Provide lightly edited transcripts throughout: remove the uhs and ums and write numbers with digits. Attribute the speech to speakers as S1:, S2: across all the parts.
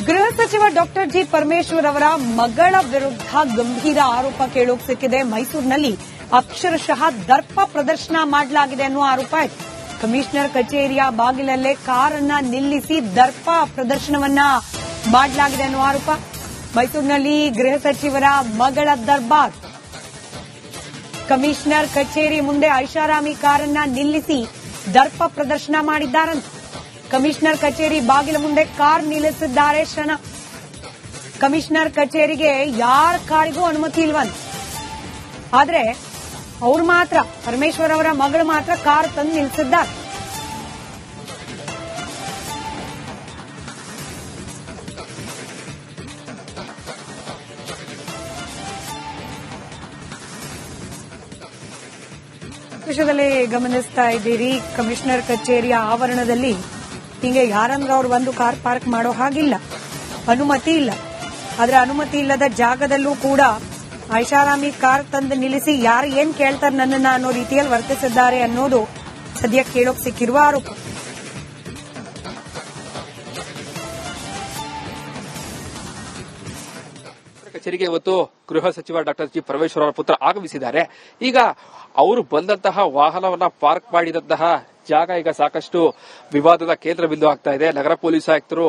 S1: ಗೃಹ ಸಚಿವ doctor G Parameshwar ಅವರ ಮಗಳ ವಿರುದ್ಧ ಗಂಭೀರ ಆರೋಪ ಕೇಳೋಕೆ ಸಿಕ್ಕಿದೆ. ಮೈಸೂರಿನಲ್ಲಿ ಅಕ್ಷರಶಃ ದರ್ಪ ಪ್ರದರ್ಶನ ಮಾಡಲಾಗಿದೆ ಅನ್ನುವ ಆರೋಪ ಇದೆ. ಕಮಿಷನರ್ ಕಚೇರಿಯ ಬಾಗಿಲಲ್ಲೇ ಕಾರನ್ನ ನಿಲ್ಲಿಸಿ ದರ್ಪ ಪ್ರದರ್ಶನವನ್ನ ಮಾಡಲಾಗಿದೆ ಅನ್ನುವ ಆರೋಪ. ಮೈಸೂರಿನಲ್ಲಿ ಗೃಹ ಸಚಿವರ ಮಗಳ ದರ್ಬಾರ್. ಕಮಿಷನರ್ ಕಚೇರಿ ಮುಂದೆ ಐಷಾರಾಮಿ ಕಾರನ್ನ ನಿಲ್ಲಿಸಿ ದರ್ಪ ಪ್ರದರ್ಶನ ಮಾಡಿದ್ದಾರಂತೆ. ಕಮಿಷನರ್ ಕಚೇರಿ ಬಾಗಿಲ ಮುಂದೆ ಕಾರ್ ನಿಲ್ಲಿಸಿದ್ದಾರೆ ಕ್ಷಣ. ಕಮಿಷನರ್ ಕಚೇರಿಗೆ ಯಾರ ಕಾರಿಗೂ ಅನುಮತಿ ಇಲ್ವಂತೆ. ಆದ್ರೆ ಅವ್ರು ಮಾತ್ರ, ಪರಮೇಶ್ವರ್ ಅವರ ಮಗಳು ಮಾತ್ರ ಕಾರ್ ತಂದು ನಿಲ್ಲಿಸಿದ್ದಾರೆ. ದೃಶ್ಯದಲ್ಲಿ ಗಮನಿಸ್ತಾ ಇದ್ದೀರಿ, ಕಮಿಷನರ್ ಕಚೇರಿಯ ಆವರಣದಲ್ಲಿ ಹಿಂಗೆ ಯಾರಂದ್ರೆ ಅವ್ರು ಒಂದು ಕಾರ್ ಪಾರ್ಕ್ ಮಾಡೋ ಹಾಗಿಲ್ಲ, ಅನುಮತಿ ಇಲ್ಲ. ಆದ್ರೆ ಅನುಮತಿ ಇಲ್ಲದ ಜಾಗದಲ್ಲೂ ಕೂಡ ಐಷಾರಾಮಿ ಕಾರ್ ತಂದು ನಿಲ್ಲಿಸಿ ಯಾರು ಏನ್ ಕೇಳ್ತಾರೆ ನನ್ನನ್ನ ಅನ್ನೋ ರೀತಿಯಲ್ಲಿ ವರ್ತಿಸಿದ್ದಾರೆ ಅನ್ನೋದು ಸದ್ಯ ಕೇಳೋಕ್ ಸಿಕ್ಕಿರುವ ಆರೋಪ.
S2: ಕಚೇರಿಗೆ ಇವತ್ತು ಗೃಹ ಸಚಿವ ಡಾಕ್ಟರ್ ಜಿ ಪರಮೇಶ್ವರ್ ಅವರ ಪುತ್ರ ಆಗಮಿಸಿದ್ದಾರೆ. ಈಗ ಅವರು ಬಂದಂತಹ ವಾಹನವನ್ನ ಪಾರ್ಕ್ ಮಾಡಿದಂತಹ ಜಾಗ ಈಗ ಸಾಕಷ್ಟು ವಿವಾದದ ಕೇಂದ್ರ ಬಿಂದು ಆಗ್ತಾ ಇದೆ. ನಗರ ಪೊಲೀಸ್ ಆಯುಕ್ತರು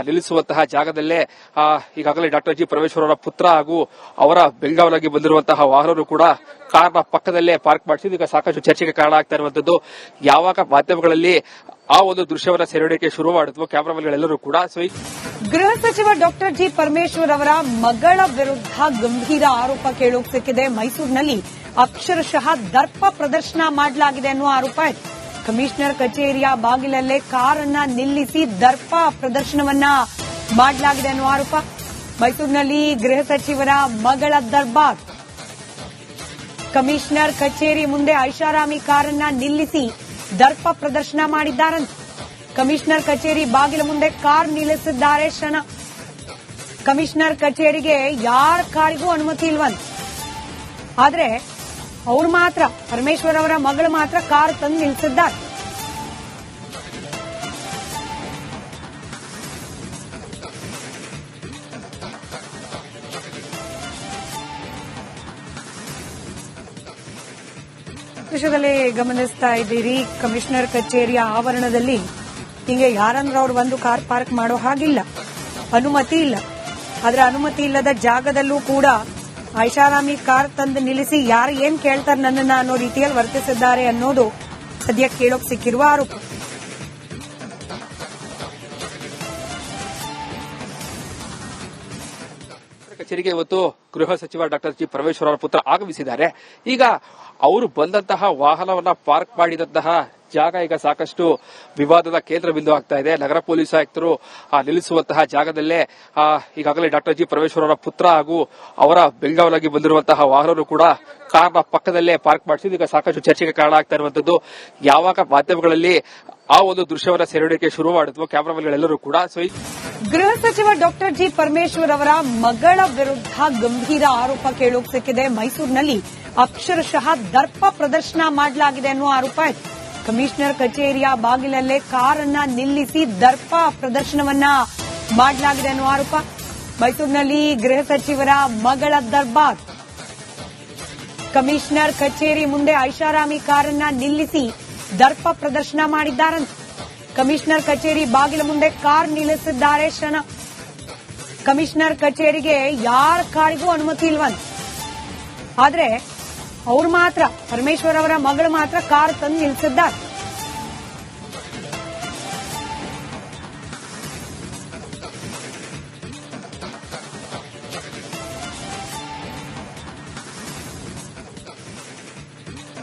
S2: ನಿಲ್ಲಿಸುವಂತಹ ಜಾಗದಲ್ಲೇ ಈಗಾಗಲೇ ಡಾಕ್ಟರ್ ಜಿ ಪರಮೇಶ್ವರ್ ಅವರ ಪುತ್ರ ಹಾಗೂ ಅವರ ಬೆಂಗಾವಲಾಗಿ ಬಂದಿರುವಂತಹ ವಾಹನರು ಕೂಡ ಕಾರ್ನ ಪಕ್ಕದಲ್ಲೇ ಪಾರ್ಕ್ ಮಾಡಿಸಿದ್ದು ಈಗ ಸಾಕಷ್ಟು ಚರ್ಚೆಗೆ ಕಾರಣ ಆಗ್ತಾ ಇರುವಂತದ್ದು. ಯಾವಾಗ ಮಾಧ್ಯಮಗಳಲ್ಲಿ ಆ ಒಂದು ದೃಶ್ಯವನ್ನ ಸೆರೆಹಿಡಿಯಕ್ಕೆ ಶುರು ಮಾಡಿದ್ವು ಕ್ಯಾಮರಾಮನ್ಗಳೆಲ್ಲರೂ ಕೂಡ.
S1: ಗೃಹ ಸಚಿವ ಡಾಕ್ಟರ್ ಜಿ ಪರಮೇಶ್ವರ್ ಅವರ ಮಗಳ ವಿರುದ್ಧ ಗಂಭೀರ ಆರೋಪ ಕೇಳೋಕೆ ಸಿಕ್ಕಿದೆ. ಮೈಸೂರಿನಲ್ಲಿ ಅಕ್ಷರಶಃ ದರ್ಪ ಪ್ರದರ್ಶನ ಮಾಡಲಾಗಿದೆ ಅನ್ನುವ ಆರೋಪ ಇದೆ. ಕಮಿಷನರ್ ಕಚೇರಿಯ ಬಾಗಿಲಲ್ಲೇ ಕಾರನ್ನ ನಿಲ್ಲಿಸಿ ದರ್ಪ ಪ್ರದರ್ಶನವನ್ನ ಮಾಡಲಾಗಿದೆ ಅನ್ನುವ ಆರೋಪ. ಮೈಸೂರಿನಲ್ಲಿ ಗೃಹ ಸಚಿವರ ಮಗಳ ದರ್ಬಾರ್. ಕಮಿಷನರ್ ಕಚೇರಿ ಮುಂದೆ ಐಷಾರಾಮಿ ಕಾರನ್ನ ನಿಲ್ಲಿಸಿ ದರ್ಪ ಪ್ರದರ್ಶನ ಮಾಡಿದ್ದಾರಂತೆ. ಕಮಿಷನರ್ ಕಚೇರಿ ಬಾಗಿಲ ಮುಂದೆ ಕಾರ್ ನಿಲ್ಲಿಸಿದ್ದಾರೆ ಕ್ಷಣ. ಕಮಿಷನರ್ ಕಚೇರಿಗೆ ಯಾರ ಕಾರಿಗೂ ಅನುಮತಿ ಇಲ್ವಂತೆ. ಆದ್ರೆ ಅವ್ರು ಮಾತ್ರ, ಪರಮೇಶ್ವರ್ ಅವರ ಮಗಳು ಮಾತ್ರ ಕಾರ್ ತಂದು ನಿಲ್ಲಿಸಿದ್ದಾರೆ. ದೃಶ್ಯದಲ್ಲಿ ಗಮನಿಸ್ತಾ ಇದ್ದೀರಿ, ಕಮಿಷನರ್ ಕಚೇರಿಯ ಆವರಣದಲ್ಲಿ ಹಿಂಗೆ ಯಾರಂದ್ರೆ ಅವ್ರು ಒಂದು ಕಾರ್ ಪಾರ್ಕ್ ಮಾಡೋ ಹಾಗಿಲ್ಲ, ಅನುಮತಿ ಇಲ್ಲ. ಆದ್ರೆ ಅನುಮತಿ ಇಲ್ಲದ ಜಾಗದಲ್ಲೂ ಕೂಡ ಐಷಾರಾಮಿ ಕಾರ್ ತಂದು ನಿಲ್ಲಿಸಿ ಯಾರು ಏನ್ ಕೇಳ್ತಾರೆ ನನ್ನನ್ನ ಅನ್ನೋ ರೀತಿಯಲ್ಲಿ ವರ್ತಿಸಿದ್ದಾರೆ ಅನ್ನೋದು ಸದ್ಯ ಕೇಳೋಕ್ ಸಿಕ್ಕಿರುವ ಆರೋಪ.
S2: ಕಚೇರಿಗೆ ಇವತ್ತು ಗೃಹ ಸಚಿವ ಡಾಕ್ಟರ್ ಜಿ ಪರಮೇಶ್ವರ್ ಅವರ ಪುತ್ರ ಆಗಮಿಸಿದ್ದಾರೆ. ಈಗ ಅವರು ಬಂದಂತಹ ವಾಹನವನ್ನ ಪಾರ್ಕ್ ಮಾಡಿದಂತಹ ಜಾಗ ಈಗ ಸಾಕಷ್ಟು ವಿವಾದದ ಕೇಂದ್ರ ಬಿಂದು ಆಗ್ತಾ ಇದೆ. ನಗರ ಪೊಲೀಸ್ ಆಯುಕ್ತರು ನಿಲ್ಲಿಸುವಂತಹ ಜಾಗದಲ್ಲೇ ಈಗಾಗಲೇ ಡಾಕ್ಟರ್ ಜಿ ಪರಮೇಶ್ವರ್ ಅವರ ಪುತ್ರ ಹಾಗೂ ಅವರ ಬೆಂಗಾವಲಾಗಿ ಬಂದಿರುವಂತಹ ವಾಹನರು ಕೂಡ ಕಾರ್ನ ಪಕ್ಕದಲ್ಲೇ ಪಾರ್ಕ್ ಮಾಡಿಸಿದ್ದು ಈಗ ಸಾಕಷ್ಟು ಚರ್ಚೆಗೆ ಕಾರಣ ಆಗ್ತಾ ಇರುವಂತದ್ದು. ಯಾವಾಗ ಮಾಧ್ಯಮಗಳಲ್ಲಿ ಆ ಒಂದು ದೃಶ್ಯವನ್ನ ಸೆರೆಹಿಡಿಯಕ್ಕೆ ಶುರು ಮಾಡಿದ್ವು ಕ್ಯಾಮರಾಮನ್ಗಳೆಲ್ಲರೂ ಕೂಡ.
S1: ಗೃಹ ಸಚಿವ ಡಾಕ್ಟರ್ ಜಿ ಪರಮೇಶ್ವರ್ ಅವರ ಮಗಳ ವಿರುದ್ಧ ಗಂಭೀರ ಆರೋಪ ಕೇಳೋಕೆ ಸಿಕ್ಕಿದೆ. ಮೈಸೂರಿನಲ್ಲಿ ಅಕ್ಷರಶಃ ದರ್ಪ ಪ್ರದರ್ಶನ ಮಾಡಲಾಗಿದೆ ಅನ್ನುವ ಆರೋಪ ಇದೆ. ಕಮಿಷನರ್ ಕಚೇರಿಯ ಬಾಗಿಲಲ್ಲೇ ಕಾರನ್ನ ನಿಲ್ಲಿಸಿ ದರ್ಪ ಪ್ರದರ್ಶನವನ್ನ ಮಾಡಲಾಗಿದೆ ಅನ್ನುವ ಆರೋಪ. ಮೈಸೂರಿನಲ್ಲಿ ಗೃಹ ಸಚಿವರ ಮಗಳ ದರ್ಬಾರ್. ಕಮಿಷನರ್ ಕಚೇರಿ ಮುಂದೆ ಐಷಾರಾಮಿ ಕಾರನ್ನ ನಿಲ್ಲಿಸಿ ದರ್ಪ ಪ್ರದರ್ಶನ ಮಾಡಿದ್ದಾರಂತೆ. ಕಮಿಷನರ್ ಕಚೇರಿ ಬಾಗಿಲ ಮುಂದೆ ಕಾರ್ ನಿಲ್ಲಿಸಿದ್ದಾರೆ ಕ್ಷಣ. ಕಮಿಷನರ್ ಕಚೇರಿಗೆ ಯಾರ ಕಾರಿಗೂ ಅನುಮತಿ ಇಲ್ವಂತೆ. ಆದ್ರೆ ಅವ್ರು ಮಾತ್ರ, ಪರಮೇಶ್ವರ್ ಅವರ ಮಗಳು ಮಾತ್ರ ಕಾರ್ ತಂದು ನಿಲ್ಲಿಸಿದ್ದಾರೆ.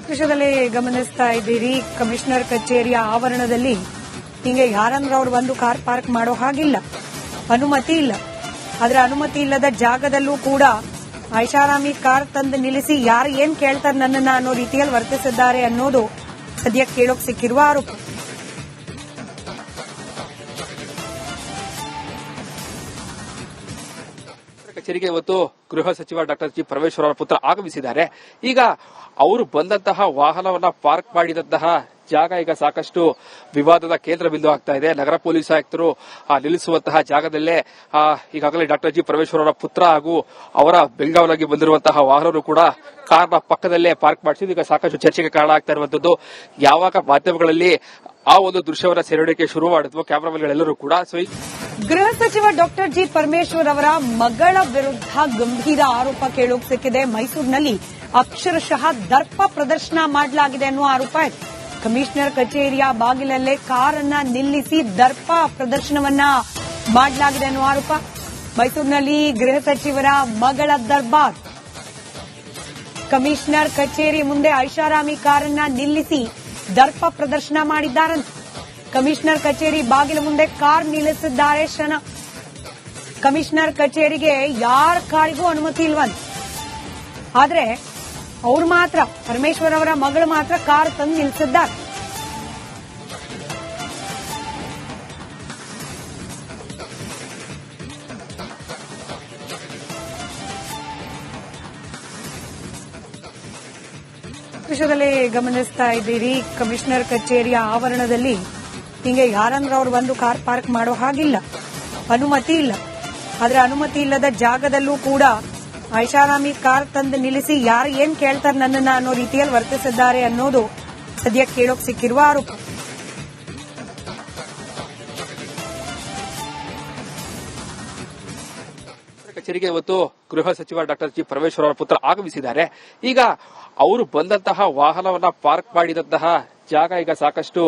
S1: ದೃಶ್ಯದಲ್ಲಿ ಗಮನಿಸ್ತಾ ಇದ್ದೀರಿ, ಕಮಿಷನರ್ ಕಚೇರಿಯ ಆವರಣದಲ್ಲಿ ಹಿಂಗೆ ಯಾರಂದ್ರೆ ಅವ್ರು ಒಂದು ಕಾರ್ ಪಾರ್ಕ್ ಮಾಡೋ ಹಾಗಿಲ್ಲ, ಅನುಮತಿ ಇಲ್ಲ. ಆದ್ರೆ ಅನುಮತಿ ಇಲ್ಲದ ಜಾಗದಲ್ಲೂ ಕೂಡ ಐಷಾರಾಮಿ ಕಾರ್ ತಂದು ನಿಲ್ಲಿಸಿ ಯಾರು ಏನ್ ಕೇಳ್ತಾರೆ ನನ್ನನ್ನ ಅನ್ನೋ ರೀತಿಯಲ್ಲಿ ವರ್ತಿಸಿದ್ದಾರೆ ಅನ್ನೋದು ಸದ್ಯ ಕೇಳೋಕ್ ಸಿಕ್ಕಿರುವ ಆರೋಪ.
S2: ಕಚೇರಿಗೆ ಇವತ್ತು ಗೃಹ ಸಚಿವ ಡಾಕ್ಟರ್ ಜಿ ಪರಮೇಶ್ವರ್ ಅವರ ಪುತ್ರ ಆಗಮಿಸಿದ್ದಾರೆ. ಈಗ ಅವರು ಬಂದಂತಹ ವಾಹನವನ್ನ ಪಾರ್ಕ್ ಮಾಡಿದಂತಹ ಜಾಗ ಈಗ ಸಾಕಷ್ಟು ವಿವಾದದ ಕೇಂದ್ರ ಬಿಂದು ಆಗ್ತಾ ಇದೆ. ನಗರ ಪೊಲೀಸ್ ಆಯುಕ್ತರು ನಿಲ್ಲಿಸುವಂತಹ ಜಾಗದಲ್ಲೇ ಈಗಾಗಲೇ ಡಾಕ್ಟರ್ ಜಿ ಪರಮೇಶ್ವರ್ ಅವರ ಪುತ್ರ ಹಾಗೂ ಅವರ ಬೆಂಗಾವಲಾಗಿ ಬಂದಿರುವಂತಹ ವಾಹನರು ಕೂಡ ಕಾರ್ನ ಪಕ್ಕದಲ್ಲೇ ಪಾರ್ಕ್ ಮಾಡಿಸಿದ್ದು ಈಗ ಸಾಕಷ್ಟು ಚರ್ಚೆಗೆ ಕಾರಣ ಆಗ್ತಾ ಇರುವಂತದ್ದು. ಯಾವಾಗ ಮಾಧ್ಯಮಗಳಲ್ಲಿ ಆ ಒಂದು ದೃಶ್ಯವನ್ನ ಸೆರೆಹಿಡಿಯಕ್ಕೆ ಶುರು ಮಾಡಿದ್ವು ಕ್ಯಾಮರಾಮನ್ಗಳೆಲ್ಲರೂ ಕೂಡ.
S1: ಗೃಹ ಸಚಿವ ಡಾಕ್ಟರ್ ಜಿ ಪರಮೇಶ್ವರ್ ಅವರ ಮಗಳ ವಿರುದ್ಧ ಗಂಭೀರ ಆರೋಪ ಕೇಳೋಕ್ ಸಿಕ್ಕಿದೆ. ಮೈಸೂರಿನಲ್ಲಿ ಅಕ್ಷರಶಃ ದರ್ಪ ಪ್ರದರ್ಶನ ಮಾಡಲಾಗಿದೆ ಅನ್ನುವ ಆರೋಪ ಇದೆ. ಕಮಿಷನರ್ ಕಚೇರಿಯ ಬಾಗಿಲಲ್ಲೇ ಕಾರನ್ನ ನಿಲ್ಲಿಸಿ ದರ್ಪ ಪ್ರದರ್ಶನವನ್ನ ಮಾಡಲಾಗಿದೆ ಅನ್ನುವ ಆರೋಪ. ಮೈಸೂರಿನಲ್ಲಿ ಗೃಹ ಸಚಿವರ ಮಗಳ ದರ್ಬಾರ್. ಕಮಿಷನರ್ ಕಚೇರಿ ಮುಂದೆ ಐಷಾರಾಮಿ ಕಾರನ್ನ ನಿಲ್ಲಿಸಿ ದರ್ಪ ಪ್ರದರ್ಶನ ಮಾಡಿದ್ದಾರಂತೆ. ಕಮಿಷನರ್ ಕಚೇರಿ ಬಾಗಿಲ ಮುಂದೆ ಕಾರ್ ನಿಲ್ಲಿಸಿದ್ದಾರೆ ಕ್ಷಣ. ಕಮಿಷನರ್ ಕಚೇರಿಗೆ ಯಾರ ಕಾರಿಗೂ ಅನುಮತಿ ಇಲ್ವಂತೆ. ಆದ್ರೆ ಅವ್ರು ಮಾತ್ರ, ಪರಮೇಶ್ವರ್ ಅವರ ಮಗಳು ಮಾತ್ರ ಕಾರ್ ತಂದು ನಿಲ್ಲಿಸಿದ್ದಾರೆ. ದೃಶ್ಯದಲ್ಲಿ ಗಮನಿಸ್ತಾ ಇದ್ದೀರಿ, ಕಮಿಷನರ್ ಕಚೇರಿಯ ಆವರಣದಲ್ಲಿ ಹಿಂಗೆ ಯಾರಂದ್ರೆ ಅವ್ರು ಬಂದು ಕಾರ್ ಪಾರ್ಕ್ ಮಾಡೋ ಹಾಗಿಲ್ಲ, ಅನುಮತಿ ಇಲ್ಲ. ಆದ್ರೆ ಅನುಮತಿ ಇಲ್ಲದ ಜಾಗದಲ್ಲೂ ಕೂಡ ಐಷಾರಾಮಿ ಕಾರ್ ತಂದು ನಿಲ್ಲಿಸಿ ಯಾರು ಏನ್ ಕೇಳ್ತಾರೆ ನನ್ನನ್ನ ಅನ್ನೋ ರೀತಿಯಲ್ಲಿ ವರ್ತಿಸಿದ್ದಾರೆ ಅನ್ನೋದು ಸದ್ಯ ಕೇಳೋಕ್ ಸಿಕ್ಕಿರುವ ಆರೋಪ.
S2: ಕಚೇರಿಗೆ ಇವತ್ತು ಗೃಹ ಸಚಿವ ಡಾಕ್ಟರ್ ಜಿ ಪರಮೇಶ್ವರ್ ಅವರ ಪುತ್ರ ಆಗಮಿಸಿದ್ದಾರೆ. ಈಗ ಅವರು ಬಂದಂತಹ ವಾಹನವನ್ನ ಪಾರ್ಕ್ ಮಾಡಿದಂತಹ ಜಾಗ ಈಗ ಸಾಕಷ್ಟು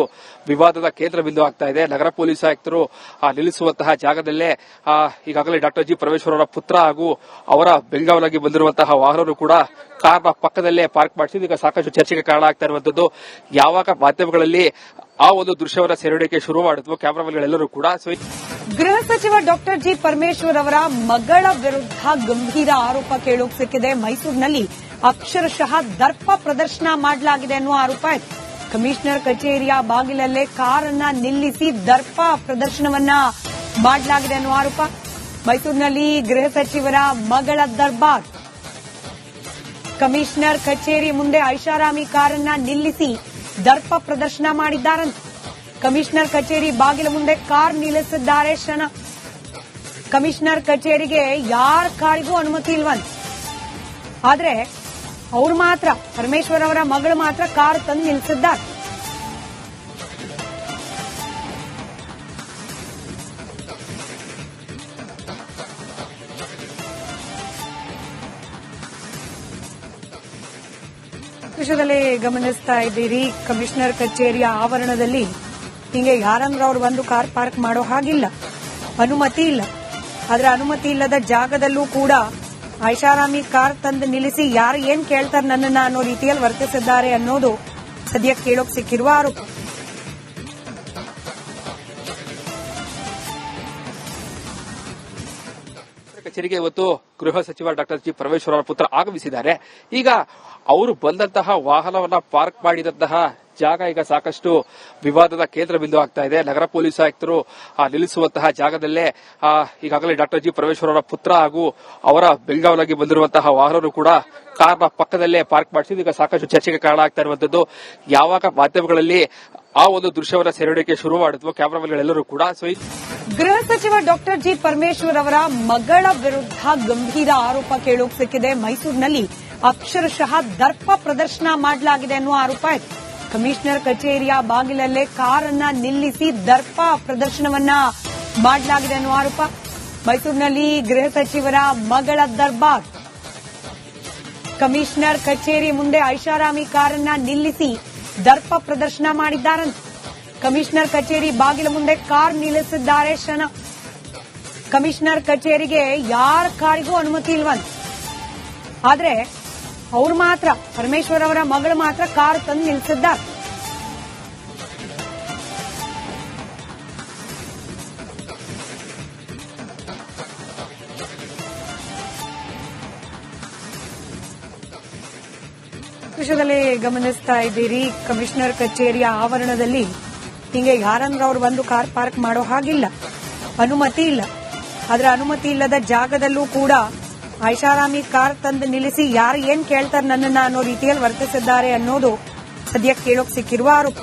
S2: ವಿವಾದದ ಕೇಂದ್ರ ಬಿಂದು ಆಗ್ತಾ ಇದೆ. ನಗರ ಪೊಲೀಸ್ ಆಯುಕ್ತರು ನಿಲ್ಲಿಸುವಂತಹ ಜಾಗದಲ್ಲೇ ಈಗಾಗಲೇ ಡಾಕ್ಟರ್ ಜಿ ಪರಮೇಶ್ವರ್ ಅವರ ಪುತ್ರ ಹಾಗೂ ಅವರ ಬೆಂಗಾವಲಾಗಿ ಬಂದಿರುವಂತಹ ವಾಹನರು ಕೂಡ ಕಾರ್ನ ಪಕ್ಕದಲ್ಲೇ ಪಾರ್ಕ್ ಮಾಡಿಸಿದ್ದು ಈಗ ಸಾಕಷ್ಟು ಚರ್ಚೆಗೆ ಕಾರಣ ಆಗ್ತಾ ಇರುವಂತದ್ದು. ಯಾವಾಗ ಮಾಧ್ಯಮಗಳಲ್ಲಿ ಆ ಒಂದು ದೃಶ್ಯವನ್ನ ಸೆರೆಹಿಡಿಯಕ್ಕೆ ಶುರು ಮಾಡಿದ್ವು ಕ್ಯಾಮರಾಮನ್ಗಳೆಲ್ಲರೂ ಕೂಡ.
S1: ಗೃಹ ಸಚಿವ ಡಾಕ್ಟರ್ ಜಿ ಪರಮೇಶ್ವರ್ ಅವರ ಮಗಳ ವಿರುದ್ಧ ಗಂಭೀರ ಆರೋಪ ಕೇಳೋಕ್ ಸಿಕ್ಕಿದೆ. ಮೈಸೂರಿನಲ್ಲಿ ಅಕ್ಷರಶಃ ದರ್ಪ ಪ್ರದರ್ಶನ ಮಾಡಲಾಗಿದೆ ಅನ್ನುವ ಆರೋಪ ಇದೆ. ಕಮಿಷನರ್ ಕಚೇರಿಯ ಬಾಗಿಲಲ್ಲೇ ಕಾರನ್ನ ನಿಲ್ಲಿಸಿ ದರ್ಪ ಪ್ರದರ್ಶನವನ್ನ ಮಾಡಲಾಗಿದೆ ಅನ್ನುವ ಆರೋಪ. ಮೈಸೂರಿನಲ್ಲಿ ಗೃಹ ಸಚಿವರ ಮಗಳ ದರ್ಬಾರ್. ಕಮಿಷನರ್ ಕಚೇರಿ ಮುಂದೆ ಐಷಾರಾಮಿ ಕಾರನ್ನ ನಿಲ್ಲಿಸಿ ದರ್ಪ ಪ್ರದರ್ಶನ ಮಾಡಿದ್ದಾರಂತೆ. ಕಮಿಷನರ್ ಕಚೇರಿ ಬಾಗಿಲ ಮುಂದೆ ಕಾರ್ ನಿಲ್ಲಿಸಿದ್ದಾರೆ ಕ್ಷಣ. ಕಮಿಷನರ್ ಕಚೇರಿಗೆ ಯಾರ ಕಾರಿಗೂ ಅನುಮತಿ ಇಲ್ವಂತೆ. ಆದ್ರೆ ಅವ್ರು ಮಾತ್ರ, ಪರಮೇಶ್ವರ್ ಅವರ ಮಗಳು ಮಾತ್ರ ಕಾರ್ ತಂದು ನಿಲ್ಲಿಸಿದ್ದಾರೆ. ದೃಶ್ಯದಲ್ಲಿ ಗಮನಿಸ್ತಾ ಇದ್ದೀರಿ, ಕಮಿಷನರ್ ಕಚೇರಿಯ ಆವರಣದಲ್ಲಿ ಹಿಂಗೆ ಯಾರಂದ್ರೆ ಅವ್ರು ಬಂದು ಕಾರ್ ಪಾರ್ಕ್ ಮಾಡೋ ಹಾಗಿಲ್ಲ, ಅನುಮತಿ ಇಲ್ಲ. ಆದ್ರೆ ಅನುಮತಿ ಇಲ್ಲದ ಜಾಗದಲ್ಲೂ ಕೂಡ ಐಷಾರಾಮಿ ಕಾರ್ ತಂದು ನಿಲ್ಲಿಸಿ ಯಾರು ಏನ್ ಕೇಳ್ತಾರೆ ನನ್ನನ್ನ ಅನ್ನೋ ರೀತಿಯಲ್ಲಿ ವರ್ತಿಸಿದ್ದಾರೆ ಅನ್ನೋದು ಸದ್ಯ ಕೇಳೋಕ್ ಸಿಕ್ಕಿರುವ ಆರೋಪ.
S2: ಕಚೇರಿಗೆ ಇವತ್ತು ಗೃಹ ಸಚಿವ ಡಾಕ್ಟರ್ ಜಿ ಪರಮೇಶ್ವರ್ ಅವರ ಪುತ್ರ ಆಗಮಿಸಿದ್ದಾರೆ. ಈಗ ಅವರು ಬಂದಂತಹ ವಾಹನವನ್ನ ಪಾರ್ಕ್ ಮಾಡಿದಂತಹ ಜಾಗ ಈಗ ಸಾಕಷ್ಟು ವಿವಾದದ ಕೇಂದ್ರ ಬಿಂದು ಆಗ್ತಾ ಇದೆ. ನಗರ ಪೊಲೀಸ್ ಆಯುಕ್ತರು ನಿಲ್ಲಿಸುವಂತಹ ಜಾಗದಲ್ಲೇ ಈಗಾಗಲೇ ಡಾಕ್ಟರ್ ಜಿ ಪರಮೇಶ್ವರ್ ಅವರ ಪುತ್ರ ಹಾಗೂ ಅವರ ಬೆಂಗಾವಲಾಗಿ ಬಂದಿರುವಂತಹ ವಾಹನರು ಕೂಡ ಕಾರ್ನ ಪಕ್ಕದಲ್ಲೇ ಪಾರ್ಕ್ ಮಾಡಿಸಿದ್ದು ಈಗ ಸಾಕಷ್ಟು ಚರ್ಚೆಗೆ ಕಾರಣ ಆಗ್ತಾ ಇರುವಂತದ್ದು. ಯಾವಾಗ ಮಾಧ್ಯಮಗಳಲ್ಲಿ ಆ ಒಂದು ದೃಶ್ಯವನ್ನ ಸೆರೆಹಿಡಿಯಕ್ಕೆ ಶುರು ಮಾಡಿದ್ವು ಕ್ಯಾಮರಾಮನ್ಗಳೆಲ್ಲರೂ ಕೂಡ. ಕಚೇರಿಗೆ ಇವತ್ತು ಗೃಹ ಸಚಿವ ಡಾಕ್ಟರ್ ಜಿ ಪರಮೇಶ್ವರ್ ಅವರ ಪುತ್ರ ಆಗಮಿಸಿದ್ದಾರೆ. ಈಗ ಅವರು ಬಂದಂತಹ ವಾಹನವನ್ನ ಪಾರ್ಕ್ ಮಾಡಿದಂತಹ ಜಾಗ ಈಗ ಸಾಕಷ್ಟು ವಿವಾದದ ಕೇಂದ್ರ ಬಿಂದು ಆಗ್ತಾ ಇದೆ. ನಗರ ಪೊಲೀಸ್ ಆಯುಕ್ತರು ನಿಲ್ಲಿಸುವಂತಹ ಜಾಗದಲ್ಲೇ ಈಗಾಗಲೇ ಡಾಕ್ಟರ್ ಜಿ ಪರಮೇಶ್ವರ್ ಅವರ ಪುತ್ರ ಹಾಗೂ ಅವರ ಬೆಂಗಾವಲಾಗಿ ಬಂದಿರುವಂತಹ ವಾಹನರು ಕೂಡ ಕಾರ್ನ ಪಕ್ಕದಲ್ಲೇ ಪಾರ್ಕ್ ಮಾಡಿಸಿದ್ದು ಈಗ ಸಾಕಷ್ಟು ಚರ್ಚೆಗೆ ಕಾರಣ ಆಗ್ತಾ ಇರುವಂತದ್ದು. ಯಾವಾಗ ಮಾಧ್ಯಮಗಳಲ್ಲಿ ಆ ಒಂದು ದೃಶ್ಯವನ್ನ ಸೆರೆಹಿಡಿಯಕ್ಕೆ ಶುರು ಮಾಡಿದ್ವು ಕ್ಯಾಮರಾಮನ್ಗಳೆಲ್ಲರೂ ಕೂಡ.
S1: ಗೃಹ ಸಚಿವ ಡಾಕ್ಟರ್ ಜಿ ಪರಮೇಶ್ವರ್ ಅವರ ಮಗಳ ವಿರುದ್ಧ ಗಂಭೀರ ಆರೋಪ ಕೇಳೋಕ್ ಸಿಕ್ಕಿದೆ. ಮೈಸೂರಿನಲ್ಲಿ ಅಕ್ಷರಶಃ ದರ್ಪ ಪ್ರದರ್ಶನ ಮಾಡಲಾಗಿದೆ ಅನ್ನುವ ಆರೋಪ ಇದೆ. ಕಮಿಷನರ್ ಕಚೇರಿಯ ಬಾಗಿಲಲ್ಲೇ ಕಾರನ್ನ ನಿಲ್ಲಿಸಿ ದರ್ಪ ಪ್ರದರ್ಶನವನ್ನ ಮಾಡಲಾಗಿದೆ ಅನ್ನುವ ಆರೋಪ. ಮೈಸೂರಿನಲ್ಲಿ ಗೃಹ ಸಚಿವರ ಮಗಳ ದರ್ಬಾರ್. ಕಮಿಷನರ್ ಕಚೇರಿ ಮುಂದೆ ಐಷಾರಾಮಿ ಕಾರನ್ನ ನಿಲ್ಲಿಸಿ ದರ್ಪ ಪ್ರದರ್ಶನ ಮಾಡಿದ್ದಾರಂತೆ. ಕಮಿಷನರ್ ಕಚೇರಿ ಬಾಗಿಲ ಮುಂದೆ ಕಾರ್ ನಿಲ್ಲಿಸಿದ್ದಾರೆ ಕ್ಷಣ. ಕಮಿಷನರ್ ಕಚೇರಿಗೆ ಯಾರ ಕಾರಿಗೂ ಅನುಮತಿ ಇಲ್ವಂತೆ. ಆದ್ರೆ ಅವ್ರು ಮಾತ್ರ, ಪರಮೇಶ್ವರ್ ಅವರ ಮಗಳು ಮಾತ್ರ ಕಾರ್ ತಂದು ನಿಲ್ಲಿಸಿದ್ದಾರೆ. ದೃಶ್ಯದಲ್ಲಿ ಗಮನಿಸ್ತಾ ಇದ್ದೀರಿ, ಕಮಿಷನರ್ ಕಚೇರಿಯ ಆವರಣದಲ್ಲಿ ಹಿಂಗೆ ಯಾರಂದ್ರೆ ಅವ್ರು ಬಂದು ಕಾರ್ ಪಾರ್ಕ್ ಮಾಡೋ ಹಾಗಿಲ್ಲ, ಅನುಮತಿ ಇಲ್ಲ. ಆದ್ರೆ ಅನುಮತಿ ಇಲ್ಲದ ಜಾಗದಲ್ಲೂ ಕೂಡ ಐಷಾರಾಮಿ ಕಾರ್ ತಂದು ನಿಲ್ಲಿಸಿ ಯಾರು ಏನ್ ಕೇಳ್ತಾರೆ ನನ್ನನ್ನ ಅನ್ನೋ ರೀತಿಯಲ್ಲಿ ವರ್ತಿಸಿದ್ದಾರೆ ಅನ್ನೋದು ಸದ್ಯ ಕೇಳೋಕ್ ಸಿಕ್ಕಿರುವ ಆರೋಪ.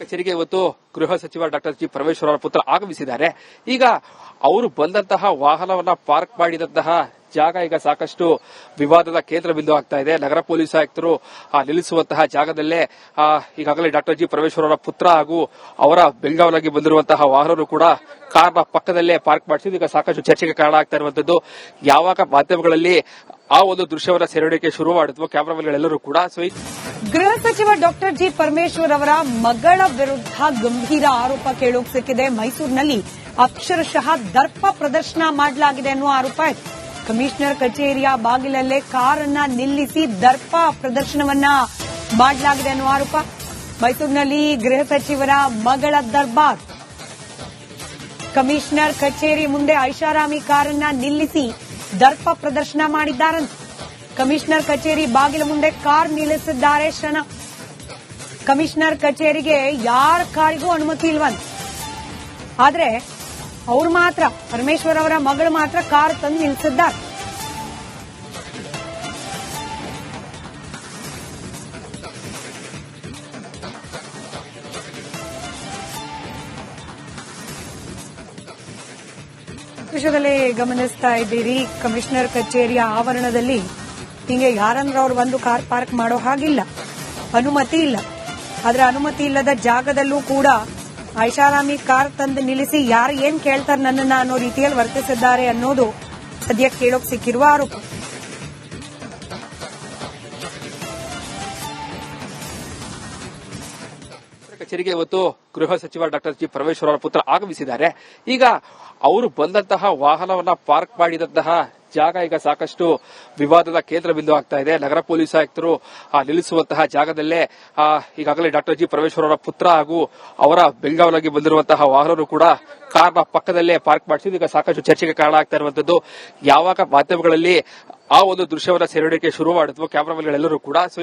S2: ಕಚೇರಿಗೆ ಇವತ್ತು ಗೃಹ ಸಚಿವ ಡಾಕ್ಟರ್ ಜಿ ಪರಮೇಶ್ವರ್ ಅವರ ಪುತ್ರ ಆಗಮಿಸಿದ್ದಾರೆ. ಈಗ ಅವರು ಬಂದಂತಹ ವಾಹನವನ್ನ ಪಾರ್ಕ್ ಮಾಡಿದಂತಹ ಜಾಗ ಈಗ ಸಾಕಷ್ಟು ವಿವಾದದ ಕೇಂದ್ರ ಬಿಂದು ಆಗ್ತಾ ಇದೆ. ನಗರ ಪೊಲೀಸ್ ಆಯುಕ್ತರು ನಿಲ್ಲಿಸುವಂತಹ ಜಾಗದಲ್ಲೇ ಈಗಾಗಲೇ ಡಾಕ್ಟರ್ ಜಿ ಪರಮೇಶ್ವರ್ ಅವರ ಪುತ್ರ ಹಾಗೂ ಅವರ ಬೆಂಗಾವಲಾಗಿ ಬಂದಿರುವಂತಹ ವಾಹನರು ಕೂಡ ಕಾರ್ನ ಪಕ್ಕದಲ್ಲೇ ಪಾರ್ಕ್ ಮಾಡಿಸಿದ್ದು ಈಗ ಸಾಕಷ್ಟು ಚರ್ಚೆಗೆ ಕಾರಣ ಆಗ್ತಾ ಇರುವಂತದ್ದು. ಯಾವಾಗ ಮಾಧ್ಯಮಗಳಲ್ಲಿ ಆ ಒಂದು ದೃಶ್ಯವನ್ನ ಸೆರೆಹಿಡಿಯಕ್ಕೆ ಶುರು ಮಾಡಿದ್ವು ಕ್ಯಾಮರಾಮನ್ಗಳೆಲ್ಲರೂ ಕೂಡ.
S1: ಗೃಹ ಸಚಿವ ಡಾಕ್ಟರ್ ಜಿ ಪರಮೇಶ್ವರ್ ಅವರ ಮಗಳ ವಿರುದ್ಧ ಗಂಭೀರ ಆರೋಪ ಕೇಳೋಕ್ ಸಿಕ್ಕಿದೆ. ಮೈಸೂರಿನಲ್ಲಿ ಅಕ್ಷರಶಃ ದರ್ಪ ಪ್ರದರ್ಶನ ಮಾಡಲಾಗಿದೆ ಅನ್ನುವ ಆರೋಪ ಇದೆ. ಕಮಿಷನರ್ ಕಚೇರಿಯ ಬಾಗಿಲಲ್ಲೇ ಕಾರನ್ನ ನಿಲ್ಲಿಸಿ ದರ್ಪ ಪ್ರದರ್ಶನವನ್ನ ಮಾಡಲಾಗಿದೆ ಅನ್ನುವ ಆರೋಪ. ಮೈಸೂರಿನಲ್ಲಿ ಗೃಹ ಸಚಿವರ ಮಗಳ ದರ್ಬಾರ್. ಕಮಿಷನರ್ ಕಚೇರಿ ಮುಂದೆ ಐಷಾರಾಮಿ ಕಾರನ್ನ ನಿಲ್ಲಿಸಿ ದರ್ಪ ಪ್ರದರ್ಶನ ಮಾಡಿದ್ದಾರಂತೆ. ಕಮಿಷನರ್ ಕಚೇರಿ ಬಾಗಿಲ ಮುಂದೆ ಕಾರ್ ನಿಲ್ಲಿಸಿದ್ದಾರೆ ಶನ. ಕಮಿಷನರ್ ಕಚೇರಿಗೆ ಯಾರ ಕಾರಿಗೂ ಅನುಮತಿ ಇಲ್ವಂತೆ. ಆದ್ರೆ ಅವರು ಮಾತ್ರ, ಪರಮೇಶ್ವರ್ ಅವರ ಮಗಳು ಮಾತ್ರ ಕಾರ್ ತಂದು ನಿಲ್ಲಿಸಿದ್ದಾರೆ. ದೃಶ್ಯದಲ್ಲಿ ಗಮನಿಸ್ತಾ ಇದ್ದೀರಿ, ಕಮಿಷನರ್ ಕಚೇರಿಯ ಆವರಣದಲ್ಲಿ ಹಿಂಗೆ ಯಾರಂದ್ರೆ ಅವ್ರು ಬಂದು ಕಾರ್ ಪಾರ್ಕ್ ಮಾಡೋ ಹಾಗಿಲ್ಲ, ಅನುಮತಿ ಇಲ್ಲ. ಆದ್ರೆ ಅನುಮತಿ ಇಲ್ಲದ ಜಾಗದಲ್ಲೂ ಕೂಡ ಐಷಾರಾಮಿ ಕಾರ್ ತಂದು ನಿಲ್ಲಿಸಿ ಯಾರು ಏನ್ ಕೇಳ್ತಾರೆ ನನ್ನನ್ನ ಅನ್ನೋ ರೀತಿಯಲ್ಲಿ ವರ್ತಿಸಿದ್ದಾರೆ ಅನ್ನೋದು ಸದ್ಯ ಕೇಳೋಕ್ ಸಿಕ್ಕಿರುವ ಆರೋಪ.
S2: ಕಚೇರಿಗೆ ಇವತ್ತು ಗೃಹ ಸಚಿವ ಡಾಕ್ಟರ್ ಜಿ ಪರಮೇಶ್ವರ್ ಅವರ ಪುತ್ರ ಆಗಮಿಸಿದ್ದಾರೆ. ಈಗ ಅವರು ಬಂದಂತಹ ವಾಹನವನ್ನ ಪಾರ್ಕ್ ಮಾಡಿದಂತಹ ಜಾಗ ಈಗ ಸಾಕಷ್ಟು ವಿವಾದದ ಕೇಂದ್ರ ಬಿಂದು ಆಗ್ತಾ ಇದೆ. ನಗರ ಪೊಲೀಸ್ ಆಯುಕ್ತರು ನಿಲ್ಲಿಸುವಂತಹ ಜಾಗದಲ್ಲೇ ಈಗಾಗಲೇ ಡಾಕ್ಟರ್ ಜಿ ಪರಮೇಶ್ವರ್ ಅವರ ಪುತ್ರ ಹಾಗೂ ಅವರ ಬೆಂಗಾವಲಾಗಿ ಬಂದಿರುವಂತಹ ವಾಹನರು ಕೂಡ ಕಾರ್ನ ಪಕ್ಕದಲ್ಲೇ ಪಾರ್ಕ್ ಮಾಡಿಸಿದ್ದು ಈಗ ಸಾಕಷ್ಟು ಚರ್ಚೆಗೆ ಕಾರಣ ಆಗ್ತಾ ಇರುವಂತದ್ದು. ಯಾವಾಗ ಮಾಧ್ಯಮಗಳಲ್ಲಿ ಆ ಒಂದು ದೃಶ್ಯವನ್ನ ಸೆರೆಹಿಡಿಯಕ್ಕೆ ಶುರು ಮಾಡಿದ್ವು ಕ್ಯಾಮರಾಮನ್ಗಳೆಲ್ಲರೂ ಕೂಡ.